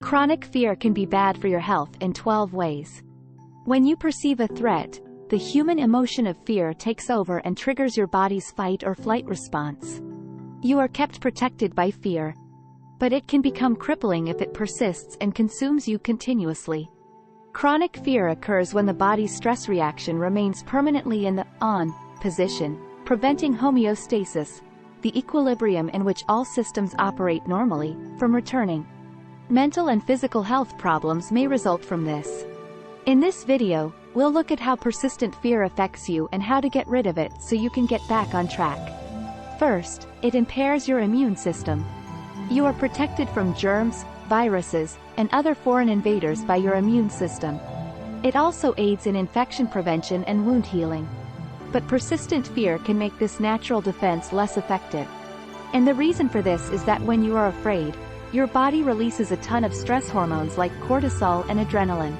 Chronic fear can be bad for your health in 12 ways. When you perceive a threat, the human emotion of fear takes over and triggers your body's fight or flight response. You are kept protected by fear. But it can become crippling if it persists and consumes you continuously. Chronic fear occurs when the body's stress reaction remains permanently in the on position, preventing homeostasis, the equilibrium in which all systems operate normally, from returning. Mental and physical health problems may result from this. In this video, we'll look at how persistent fear affects you and how to get rid of it so you can get back on track. First, it impairs your immune system. You are protected from germs, viruses, and other foreign invaders by your immune system. It also aids in infection prevention and wound healing. But persistent fear can make this natural defense less effective. And the reason for this is that when you are afraid, your body releases a ton of stress hormones like cortisol and adrenaline.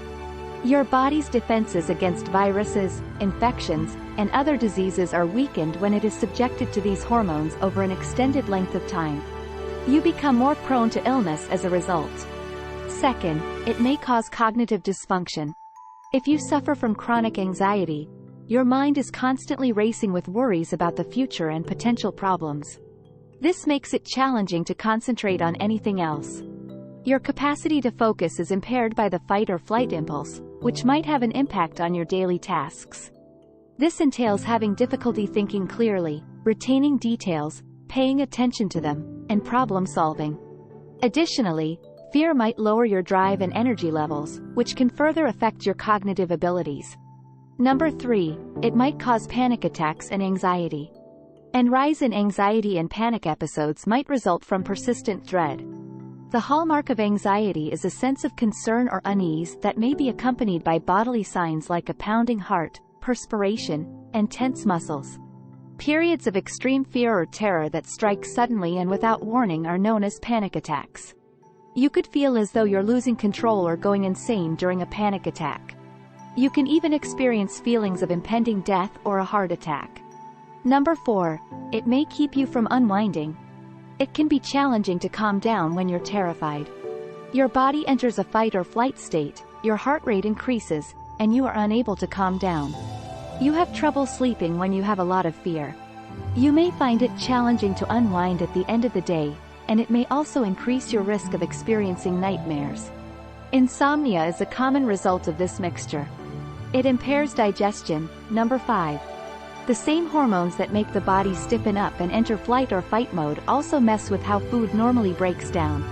Your body's defenses against viruses, infections, and other diseases are weakened when it is subjected to these hormones over an extended length of time. You become more prone to illness as a result. Second, it may cause cognitive dysfunction. If you suffer from chronic anxiety, your mind is constantly racing with worries about the future and potential problems. This makes it challenging to concentrate on anything else. Your capacity to focus is impaired by the fight or flight impulse, which might have an impact on your daily tasks. This entails having difficulty thinking clearly, retaining details, paying attention to them, and problem solving. Additionally, fear might lower your drive and energy levels, which can further affect your cognitive abilities. Number 3, it might cause panic attacks and anxiety. A rise in anxiety and panic episodes might result from persistent dread. The hallmark of anxiety is a sense of concern or unease that may be accompanied by bodily signs like a pounding heart, perspiration, and tense muscles. Periods of extreme fear or terror that strike suddenly and without warning are known as panic attacks. You could feel as though you're losing control or going insane during a panic attack. You can even experience feelings of impending death or a heart attack. Number 4, it may keep you from unwinding. It can be challenging to calm down when you're terrified. Your body enters a fight or flight state, your heart rate increases, and you are unable to calm down. You have trouble sleeping when you have a lot of fear. You may find it challenging to unwind at the end of the day, and it may also increase your risk of experiencing nightmares. Insomnia is a common result of this mixture. It impairs digestion. Number 5. The same hormones that make the body stiffen up and enter flight or fight mode also mess with how food normally breaks down.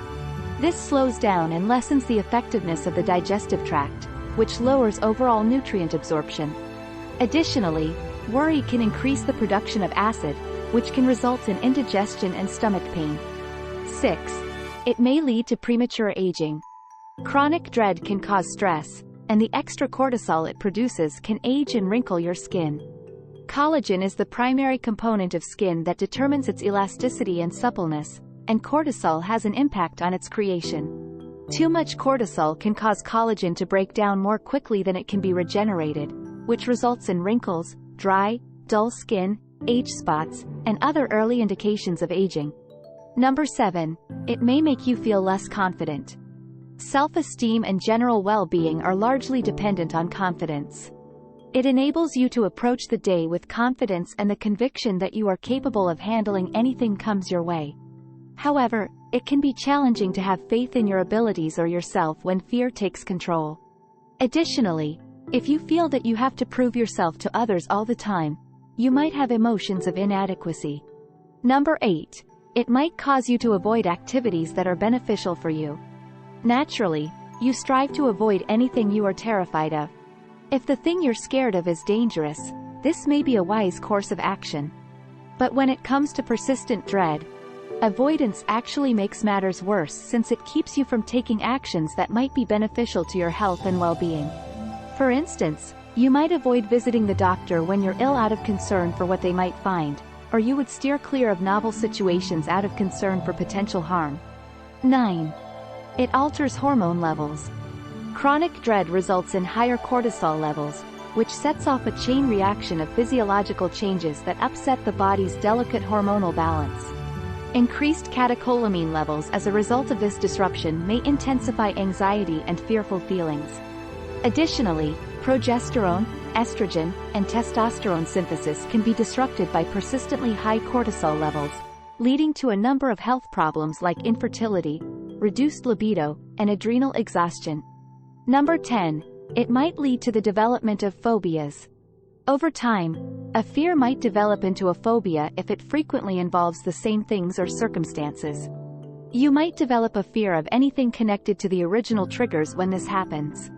This slows down and lessens the effectiveness of the digestive tract, which lowers overall nutrient absorption. Additionally, worry can increase the production of acid, which can result in indigestion and stomach pain. 6. It may lead to premature aging. Chronic dread can cause stress, and the extra cortisol it produces can age and wrinkle your skin. Collagen is the primary component of skin that determines its elasticity and suppleness, and cortisol has an impact on its creation. Too much cortisol can cause collagen to break down more quickly than it can be regenerated, which results in wrinkles, dry, dull skin, age spots, and other early indications of aging. Number 7, it may make you feel less confident. Self-esteem and general well-being are largely dependent on confidence. It enables you to approach the day with confidence and the conviction that you are capable of handling anything comes your way. However, it can be challenging to have faith in your abilities or yourself when fear takes control. Additionally, if you feel that you have to prove yourself to others all the time, you might have emotions of inadequacy. Number 8, it might cause you to avoid activities that are beneficial for you. Naturally, you strive to avoid anything you are terrified of. If the thing you're scared of is dangerous, this may be a wise course of action. But when it comes to persistent dread, avoidance actually makes matters worse since it keeps you from taking actions that might be beneficial to your health and well-being. For instance, you might avoid visiting the doctor when you're ill out of concern for what they might find, or you would steer clear of novel situations out of concern for potential harm. 9. It alters hormone levels. Chronic dread results in higher cortisol levels, which sets off a chain reaction of physiological changes that upset the body's delicate hormonal balance. Increased catecholamine levels as a result of this disruption may intensify anxiety and fearful feelings. Additionally, progesterone, estrogen, and testosterone synthesis can be disrupted by persistently high cortisol levels, leading to a number of health problems like infertility, reduced libido, and adrenal exhaustion. Number 10. It might lead to the development of phobias. Over time, a fear might develop into a phobia if it frequently involves the same things or circumstances. You might develop a fear of anything connected to the original triggers when this happens.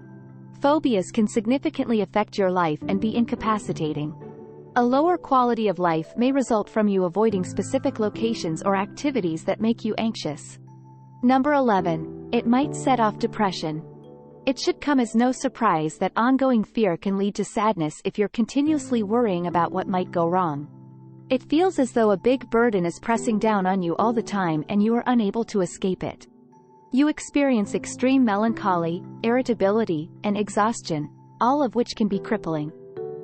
Phobias can significantly affect your life and be incapacitating. A lower quality of life may result from you avoiding specific locations or activities that make you anxious. Number 11. It might set off depression. It should come as no surprise that ongoing fear can lead to sadness if you're continuously worrying about what might go wrong. It feels as though a big burden is pressing down on you all the time and you are unable to escape it. You experience extreme melancholy, irritability, and exhaustion, all of which can be crippling.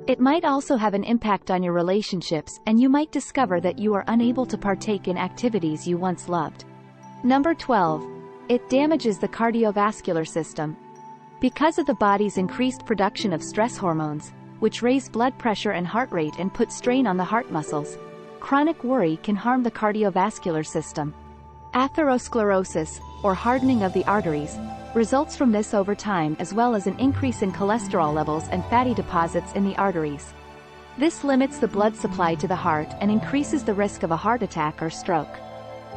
It might also have an impact on your relationships, and you might discover that you are unable to partake in activities you once loved. Number 12. It damages the cardiovascular system. Because of the body's increased production of stress hormones, which raise blood pressure and heart rate and put strain on the heart muscles, chronic worry can harm the cardiovascular system. Atherosclerosis, or hardening of the arteries, results from this over time, as well as an increase in cholesterol levels and fatty deposits in the arteries. This limits the blood supply to the heart and increases the risk of a heart attack or stroke.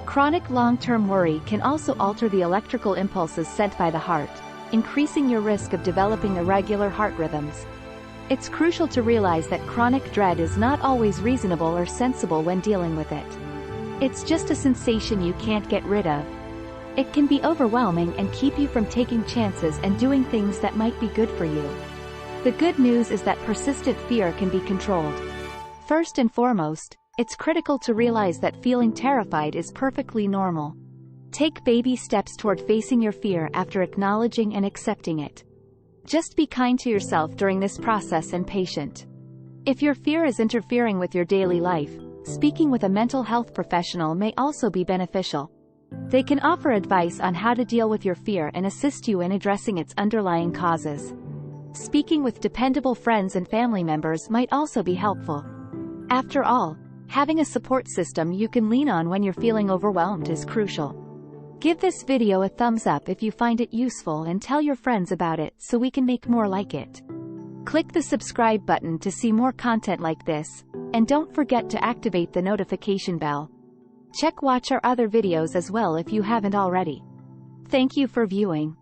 Chronic long-term worry can also alter the electrical impulses sent by the heart, increasing your risk of developing irregular heart rhythms. It's crucial to realize that chronic dread is not always reasonable or sensible when dealing with it. It's just a sensation you can't get rid of. It can be overwhelming and keep you from taking chances and doing things that might be good for you. The good news is that persistent fear can be controlled. First and foremost, it's critical to realize that feeling terrified is perfectly normal. Take baby steps toward facing your fear after acknowledging and accepting it. Just be kind to yourself during this process and patient. If your fear is interfering with your daily life, speaking with a mental health professional may also be beneficial. They can offer advice on how to deal with your fear and assist you in addressing its underlying causes. Speaking with dependable friends and family members might also be helpful. After all, having a support system you can lean on when you're feeling overwhelmed is crucial. Give this video a thumbs up if you find it useful and tell your friends about it so we can make more like it. Click the subscribe button to see more content like this, and don't forget to activate the notification bell. Watch our other videos as well if you haven't already. Thank you for viewing.